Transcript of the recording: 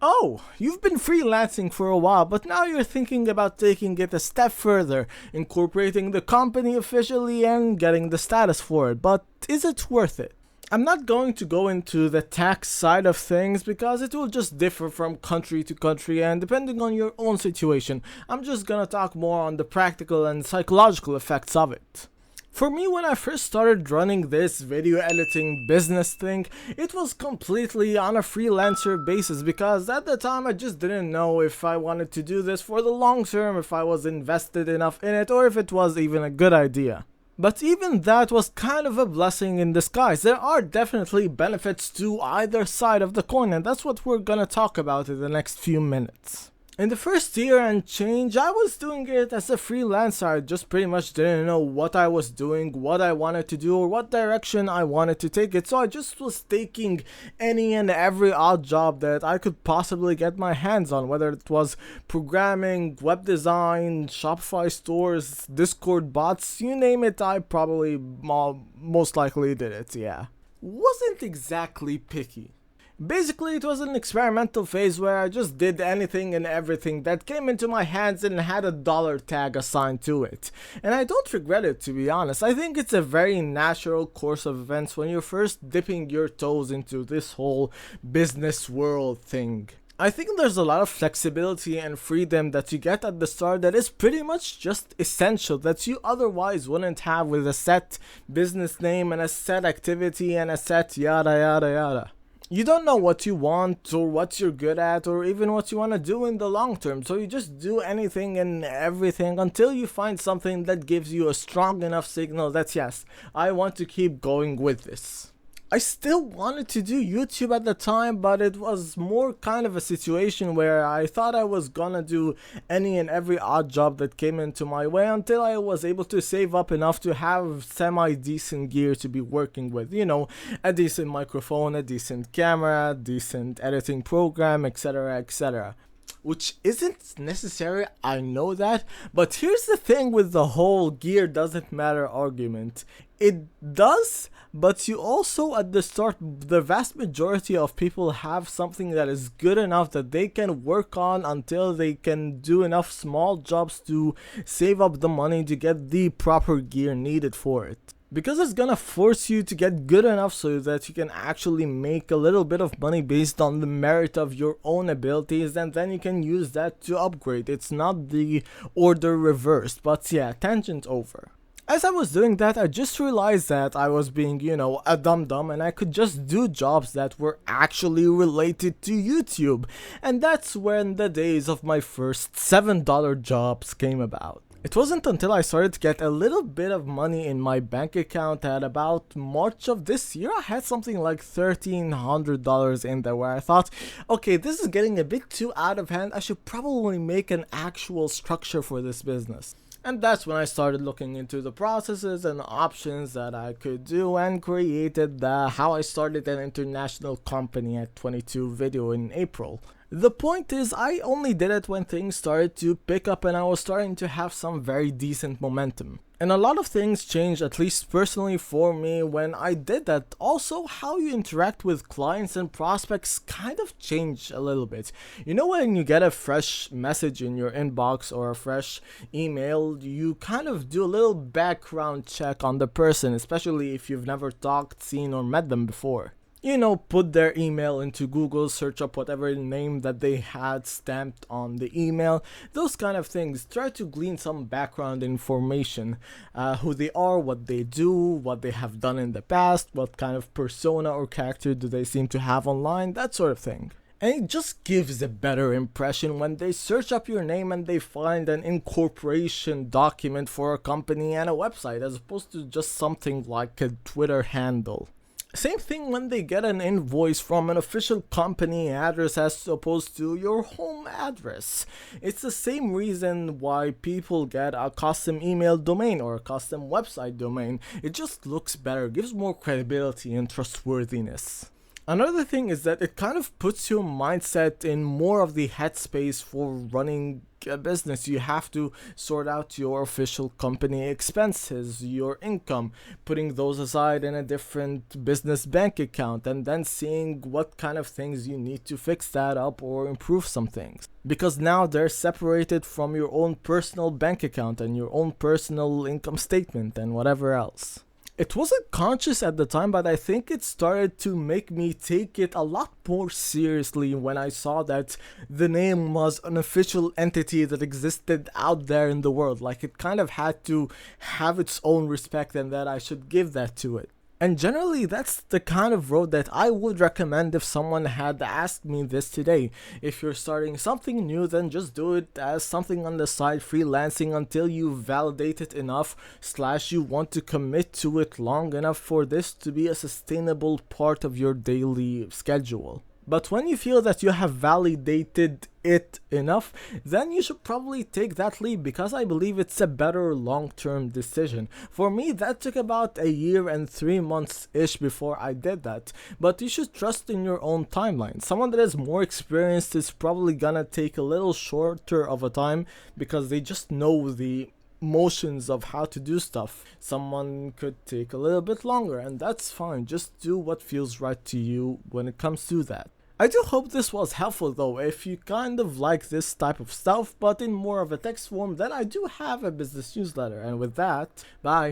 Oh, you've been freelancing for a while, but now you're thinking about taking it a step further, incorporating the company officially and getting the status for it, but is it worth it? I'm not going to go into the tax side of things because it will just differ from country to country and depending on your own situation. I'm just gonna talk more on the practical and psychological effects of it. For me, when I first started running this video editing business thing, it was completely on a freelancer basis because at the time I just didn't know if I wanted to do this for the long term, if I was invested enough in it, or if it was even a good idea. But even that was kind of a blessing in disguise. There are definitely benefits to either side of the coin, and that's what we're gonna talk about in the next few minutes. In the first year and change, I was doing it as a freelancer. I just pretty much didn't know what I was doing, what I wanted to do, or what direction I wanted to take it. So I just was taking any and every odd job that I could possibly get my hands on, whether it was programming, web design, Shopify stores, Discord bots, you name it, I probably most likely did it, yeah. Wasn't exactly picky. Basically, it was an experimental phase where I just did anything and everything that came into my hands and had a dollar tag assigned to it. And I don't regret it, to be honest. I think it's a very natural course of events when you're first dipping your toes into this whole business world thing. I think there's a lot of flexibility and freedom that you get at the start that is pretty much just essential that you otherwise wouldn't have with a set business name and a set activity and a set yada yada yada. You don't know what you want or what you're good at or even what you want to do in the long term, so you just do anything and everything until you find something that gives you a strong enough signal that yes, I want to keep going with this. I still wanted to do YouTube at the time, but it was more kind of a situation where I thought I was gonna do any and every odd job that came into my way until I was able to save up enough to have semi-decent gear to be working with. You know, a decent microphone, a decent camera, decent editing program, etc, etc. Which isn't necessary, I know that, but here's the thing with the whole gear doesn't matter argument. It does, but you also at the start, the vast majority of people have something that is good enough that they can work on until they can do enough small jobs to save up the money to get the proper gear needed for it. Because it's gonna force you to get good enough so that you can actually make a little bit of money based on the merit of your own abilities, and then you can use that to upgrade. It's not the order reversed, but yeah, tangent over. As I was doing that, I just realized that I was being, a dum-dum and I could just do jobs that were actually related to YouTube. And that's when the days of my first $7 jobs came about. It wasn't until I started to get a little bit of money in my bank account at about March of this year, I had something like $1,300 in there where I thought, okay, this is getting a bit too out of hand, I should probably make an actual structure for this business. And that's when I started looking into the processes and options that I could do and created how I started an international company at 22 video in April. The point is, I only did it when things started to pick up and I was starting to have some very decent momentum. And a lot of things changed, at least personally for me, when I did that. Also, how you interact with clients and prospects kind of changed a little bit. You know, when you get a fresh message in your inbox or a fresh email, you kind of do a little background check on the person, especially if you've never talked, seen, or met them before. Put their email into Google, search up whatever name that they had stamped on the email, those kind of things. Try to glean some background information, who they are, what they do, what they have done in the past, what kind of persona or character do they seem to have online, that sort of thing. And it just gives a better impression when they search up your name and they find an incorporation document for a company and a website as opposed to just something like a Twitter handle. Same thing when they get an invoice from an official company address as opposed to your home address. It's the same reason why people get a custom email domain or a custom website domain. It just looks better, gives more credibility and trustworthiness. Another thing is that it kind of puts your mindset in more of the headspace for running a business. You have to sort out your official company expenses, your income, putting those aside in a different business bank account, and then seeing what kind of things you need to fix that up or improve some things. Because now they're separated from your own personal bank account and your own personal income statement and whatever else. It wasn't conscious at the time, but I think it started to make me take it a lot more seriously when I saw that the name was an official entity that existed out there in the world. Like, it kind of had to have its own respect, and that I should give that to it. And generally, that's the kind of road that I would recommend if someone had asked me this today. If you're starting something new, then just do it as something on the side, freelancing, until you validate it enough, / you want to commit to it long enough for this to be a sustainable part of your daily schedule. But when you feel that you have validated it enough, then you should probably take that leap, because I believe it's a better long-term decision. For me, that took about a year and 3 months-ish before I did that. But you should trust in your own timeline. Someone that is more experienced is probably gonna take a little shorter of a time because they just know the motions of how to do stuff. Someone could take a little bit longer, and that's fine. Just do what feels right to you when it comes to that. I do hope this was helpful though. If you kind of like this type of stuff but in more of a text form, then I do have a business newsletter. And with that, bye.